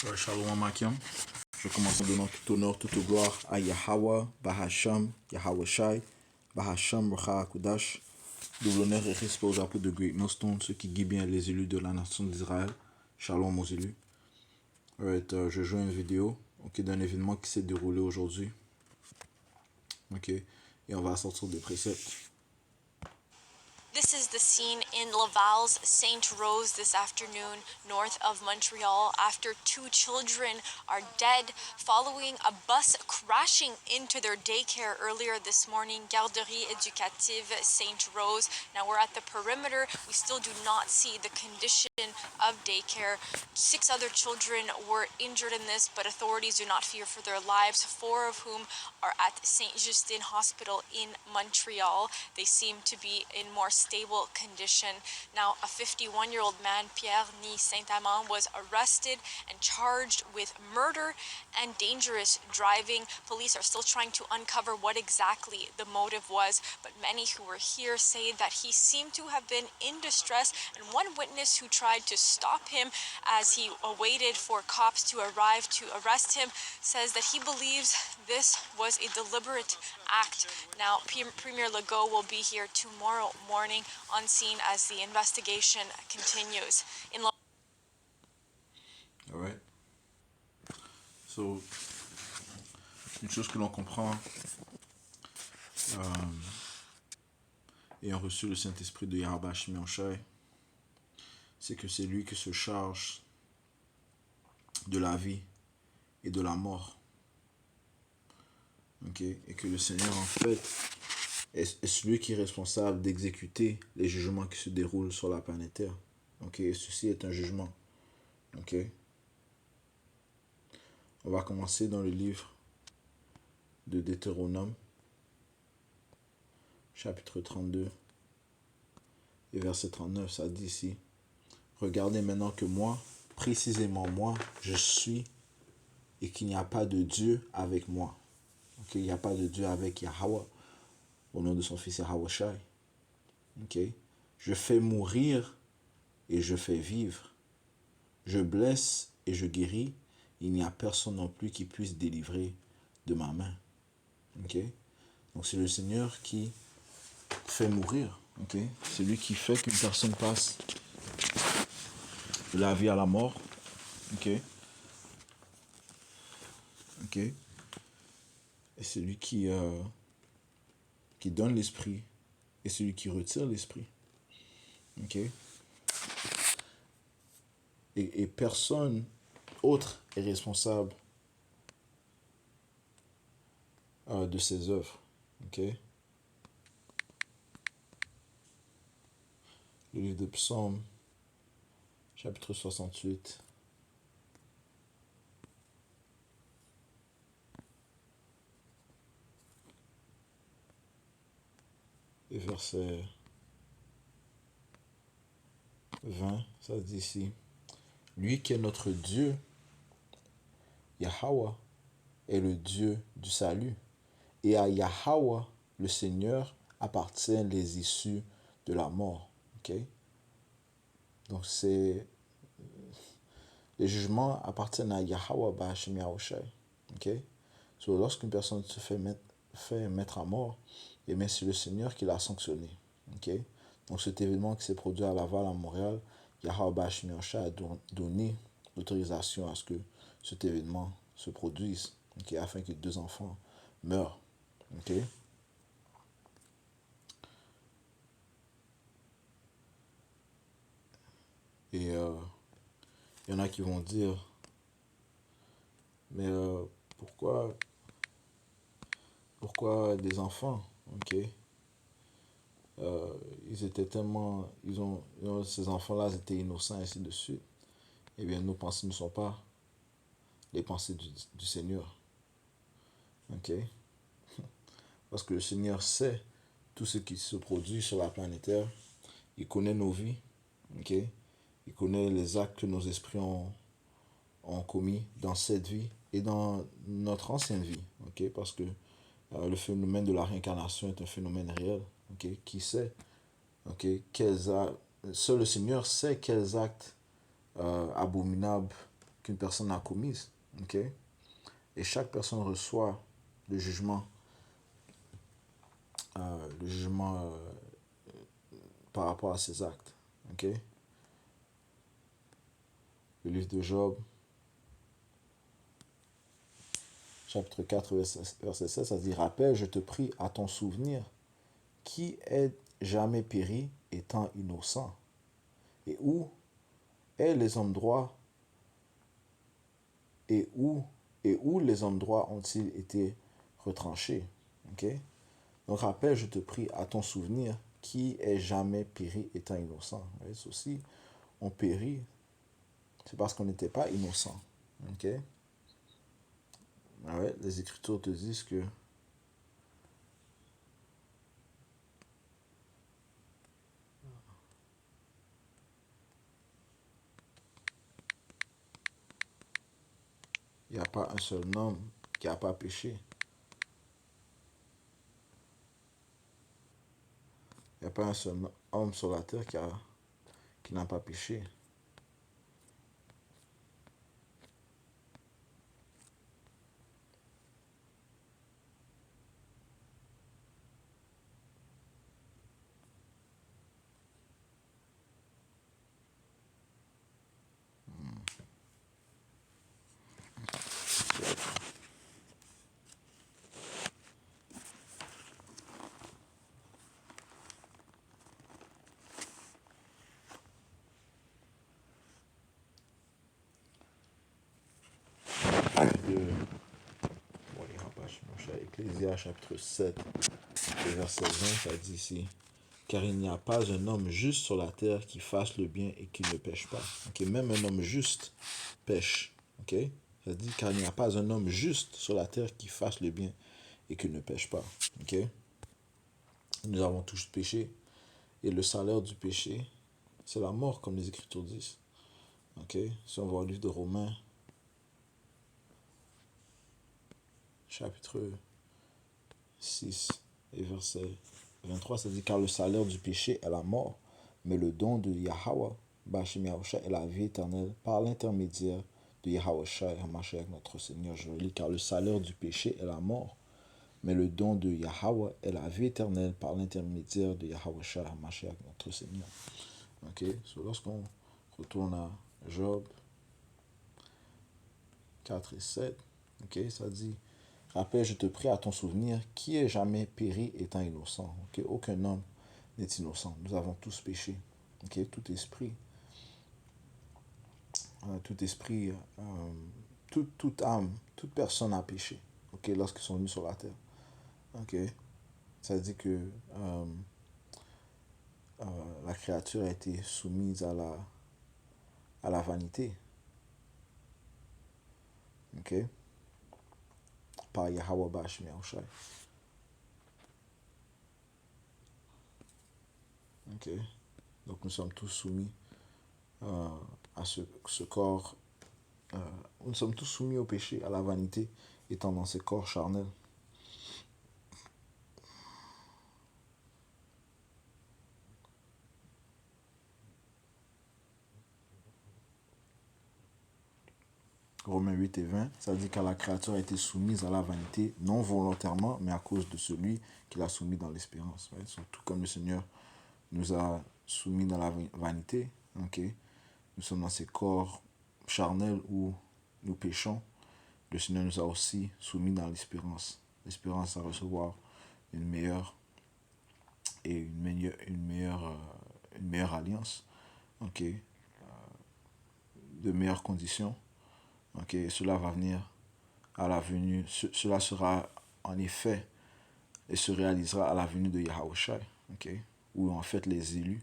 Shalom Makiam. Je commence en donnant tout honneur, toute gloire à Yahweh, Bahasham, Yahweh Shai, Bahasham, Racha Kudash. Double honneur et respect aux apôtres de Great Millstone, ceux qui guident bien les élus de la nation d'Israël. Shalom aux élus. Je joue une vidéo d'un événement qui s'est déroulé aujourd'hui. Et on va sortir des préceptes. This is the scene in Laval's St. Rose this afternoon, north of Montreal, after two children are dead following a bus crashing into their daycare earlier this morning, Garderie Éducative St. Rose. Now we're at the perimeter. We still do not see the condition of daycare. 6 other children were injured in this, but authorities do not fear for their lives, 4 of whom are at St. Justin Hospital in Montreal. They seem to be in more stable condition. Now, a 51-year-old man, Pierre Ni Saint-Amand, was arrested and charged with murder and dangerous driving. Police are still trying to uncover what exactly the motive was, but many who were here say that he seemed to have been in distress, and one witness who tried to stop him as he awaited for cops to arrive to arrest him says that he believes this was a deliberate act. Now, Premier Legault will be here tomorrow morning on scene as the investigation continues. Alright. So, une chose que l'on comprend, ayant reçu le Saint-Esprit de Yahweh Shimon Shai, c'est que c'est lui qui se charge de la vie et de la mort. Et que le Seigneur, en fait, est celui qui est responsable d'exécuter les jugements qui se déroulent sur la planète Terre. Et ceci est un jugement. On va commencer dans le livre de Deutéronome, chapitre 32, et verset 39, ça dit ici: regardez maintenant que moi, précisément moi, je suis, et qu'il n'y a pas de Dieu avec moi. Il n'y a pas de Dieu avec Yahweh, au nom de son fils Yahweh Shai. Je fais mourir et je fais vivre. Je blesse et je guéris. Il n'y a personne non plus qui puisse délivrer de ma main. Donc c'est le Seigneur qui fait mourir. C'est lui qui fait qu'une personne passe de la vie à la mort. Et c'est lui qui donne l'esprit et celui qui retire l'esprit. Et personne autre est responsable de ses œuvres. Le livre de Psaume, chapitre 68. Et verset 20, ça dit ici: lui qui est notre Dieu, Yahweh, est le Dieu du salut. Et à Yahweh, le Seigneur, appartiennent les issues de la mort. Donc les jugements appartiennent à Yahweh, Bahashim Yahushai. Lorsqu'une personne se fait mettre à mort, c'est le Seigneur qui l'a sanctionné. Donc cet événement qui s'est produit à Laval, à Montréal, Yahweh Bahashim Yahushai a donné l'autorisation à ce que cet événement se produise, afin que 2 enfants meurent. Et il y en a qui vont dire: mais pourquoi des enfants? Ils étaient tellement, ces enfants-là étaient innocents, ainsi de suite. Eh bien, nos pensées ne sont pas les pensées du Seigneur. Parce que le Seigneur sait tout ce qui se produit sur la planète Terre. Il connaît nos vies. Il connaît les actes que nos esprits ont commis dans cette vie et dans notre ancienne vie. Parce que le phénomène de la réincarnation est un phénomène réel. Qui sait seul le Seigneur sait quels actes abominables qu'une personne a commises. Ok? Et chaque personne reçoit le jugement, le jugement par rapport à ses actes. Ok? Le livre de Job, chapitre 4, verset 16, ça dit: Rappelle, je te prie, à ton souvenir, qui est jamais péri étant innocent? Et où est les hommes droits et où les hommes droits ont-ils été retranchés? Ok? Donc rappelle, je te prie, à ton souvenir, qui est jamais péri étant innocent. Ouais, ceci, on périt, c'est parce qu'on n'était pas innocent. Ok? Ah ouais, les Écritures te disent que il n'y a pas un seul homme qui n'a pas péché. Il n'y a pas un seul homme sur la terre qui n'a pas péché. Ecclésias chapitre 7, verset 20, ça dit ici: Car il n'y a pas un homme juste sur la terre qui fasse le bien et qui ne pêche pas. Okay? Même un homme juste pêche. Okay? Ça dit: Car il n'y a pas un homme juste sur la terre qui fasse le bien et qui ne pêche pas. Okay? Nous avons tous péché. Et le salaire du péché, c'est la mort, comme les Écritures disent. Okay? Si on va au livre de Romains, chapitre 6 et verset 23, ça dit: Car le salaire du péché est la mort, mais le don de Yahweh, Bashim Yahusha, est la vie éternelle par l'intermédiaire de Yahushua et Hamashiach notre Seigneur. Je lis: Car le salaire du péché est la mort, mais le don de Yahweh est la vie éternelle par l'intermédiaire de Yahushua et Hamashiach notre Seigneur. Ok, so, lorsqu'on retourne à Job 4 et 7, ok, ça dit: Rappelle, je te prie, à ton souvenir, qui est jamais péri étant innocent. Okay? Aucun homme n'est innocent. Nous avons tous péché. Okay? Tout esprit, toute âme, toute personne a péché. Okay? Lorsqu'ils sont venus sur la terre. Okay? Ça dit que la créature a été soumise à la vanité. Okay? Par Yahweh Bashim Yahushai. Okay? Donc nous sommes tous soumis à ce corps. Nous sommes tous soumis au péché, à la vanité, étant dans ces corps charnels. Romains 8 et 20, ça dit: Car la créature a été soumise à la vanité, non volontairement, mais à cause de celui qui l'a soumis dans l'espérance. Ouais? Tout comme le Seigneur nous a soumis dans la vanité, okay? Nous sommes dans ces corps charnels où nous péchons. Le Seigneur nous a aussi soumis dans l'espérance. L'espérance à recevoir une meilleure et une meilleure alliance, okay? De meilleures conditions. Okay? Et cela va venir à la venue, cela sera en effet et se réalisera à la venue de Yahushua, okay? Où en fait les élus,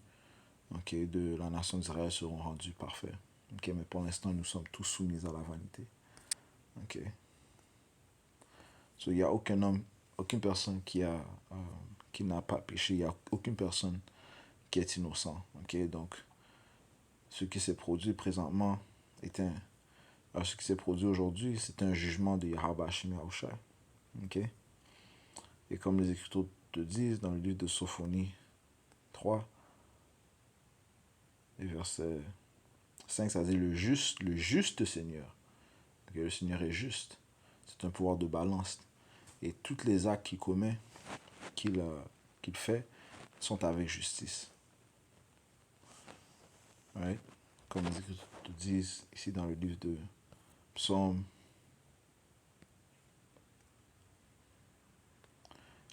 okay, de la nation d'Israël seront rendus parfaits. Okay? Mais pour l'instant, nous sommes tous soumis à la vanité. Okay? So, il n'y a aucun homme, aucune personne qui n'a pas péché. Il n'y a aucune personne qui est innocent. Okay? Donc, ce qui s'est produit présentement ce qui s'est produit aujourd'hui, c'est un jugement de Yahweh Hashem Yahushua. Okay? Et comme les Écritures te disent dans le livre de Sophonie 3, et verset 5, ça dit le juste Seigneur. Okay, le Seigneur est juste. C'est un pouvoir de balance. Et tous les actes qu'il commet, qu'il fait, sont avec justice. Right? Comme les Écritures disent ici dans le livre de Psaume,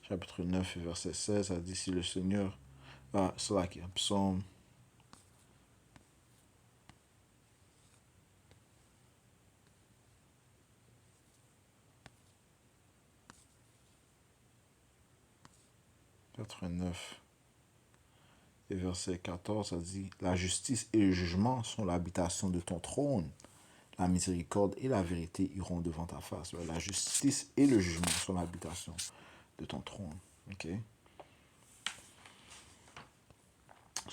chapitre 9, verset 16, ça dit si le Seigneur... c'est là qu'il y a Psaume... chapitre 9 et verset 14, ça dit la justice et le jugement sont l'habitation de ton trône. La miséricorde et la vérité iront devant ta face. La justice et le jugement sont l'habitation de ton trône. Ok?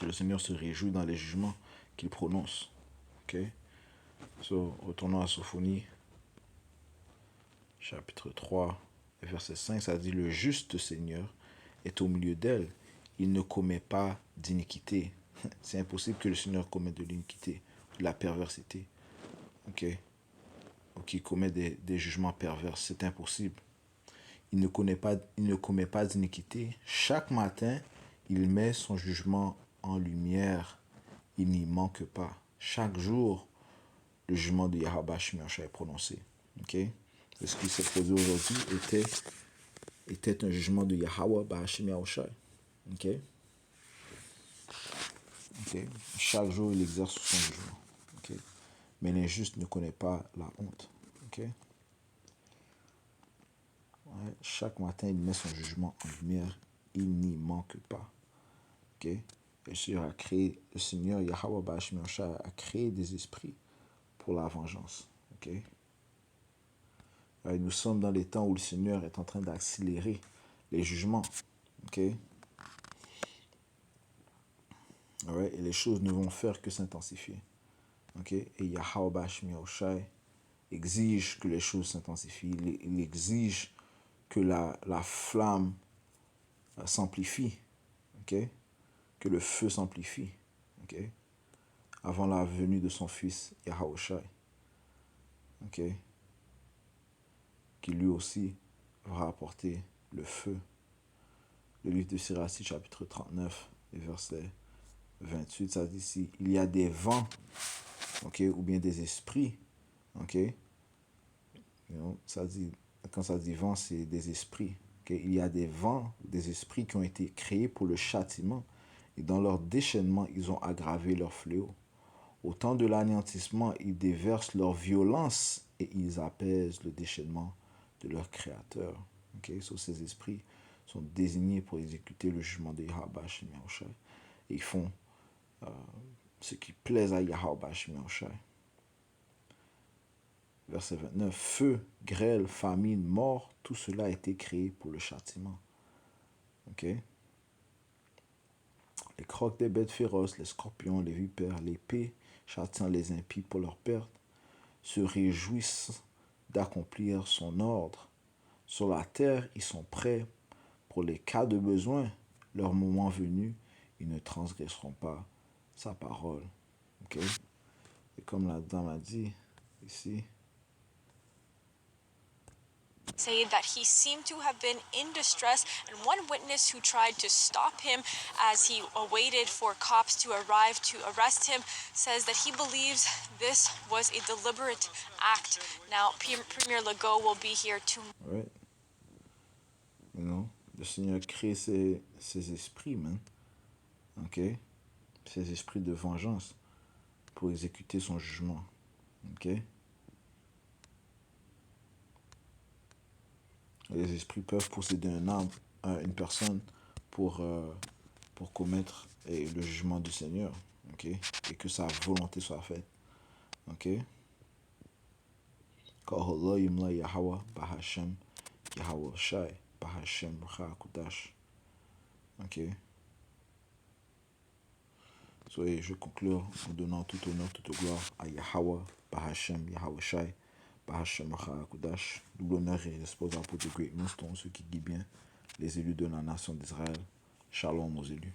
Le Seigneur se réjouit dans les jugements qu'il prononce. Ok? Retournons à Sophonie, chapitre 3, verset 5, ça dit le juste Seigneur est au milieu d'elle. Il ne commet pas d'iniquité. C'est impossible que le Seigneur commette de l'iniquité, de la perversité. Ok? Ou qu'il commet des jugements pervers. C'est impossible. Il ne commet pas d'iniquité. Chaque matin, il met son jugement en lumière. Il n'y manque pas. Chaque jour, le jugement de Yahweh Shemiyosha est prononcé. Ok? Et ce qui s'est produit aujourd'hui était un jugement de Yahweh Shemiyosha. Ok? Okay. Chaque jour, il exerce son jugement. Okay. Mais l'injuste ne connaît pas la honte. Okay. Ouais. Chaque matin, il met son jugement en lumière. Il n'y manque pas. Okay. Le Seigneur Yahweh Bashmiosha a créé des esprits pour la vengeance. Okay. Ouais, nous sommes dans les temps où le Seigneur est en train d'accélérer les jugements. Okay. Ouais, et les choses ne vont faire que s'intensifier. Okay? Et Yahweh Bashmiosha exige que les choses s'intensifient. Il exige que la flamme s'amplifie. Okay? Que le feu s'amplifie. Okay? Avant la venue de son fils Yahushua. Okay? Qui lui aussi va apporter le feu. Le livre de Sirachie, chapitre 39, et verset 28, ça dit ici, il y a des vents, okay, ou bien des esprits, okay? Ça dit, quand ça dit vent, c'est des esprits. Okay? Il y a des vents, des esprits qui ont été créés pour le châtiment, et dans leur déchaînement, ils ont aggravé leur fléau. Au temps de l'anéantissement, ils déversent leur violence et ils apaisent le déchaînement de leur créateur. Okay? Ces esprits sont désignés pour exécuter le jugement de Yahweh Shemiyosha. Et ils font ce qui plaise à Yahweh Shemiyosha. Verset 29. Feu, grêle, famine, mort, tout cela a été créé pour le châtiment. Okay? Les crocs des bêtes féroces, les scorpions, les vipères, l'épée, châtiant les impies pour leur perte, se réjouissent d'accomplir son ordre. Sur la terre, ils sont prêts pour les cas de besoin. Leur moment venu, ils ne transgresseront pas sa parole. Okay? Et comme la dame a dit ici, say that he seemed to have been in distress, and one witness who tried to stop him as he awaited for cops to arrive to arrest him says that he believes this was a deliberate act. Now, Premier Legault will be here tomorrow. Right. You know, le Seigneur crée ces esprits, man. Ok? Ces esprits de vengeance pour exécuter son jugement. Ok? Les esprits peuvent posséder un arme, une personne pour commettre le jugement du Seigneur. Ok? Et que sa volonté soit faite. Ok? Kaholoyim la Yahweh Bahashem Yahweh Shai Bahashem Kudash. Ok? Et je conclue en donnant tout honneur, toute gloire à Yahweh Bahashem Yahweh Shai Bahashem Kudash. Double honneur et l'espoir pour de great monsters, ceux qui guident bien les élus de la nation d'Israël. Shalom aux élus.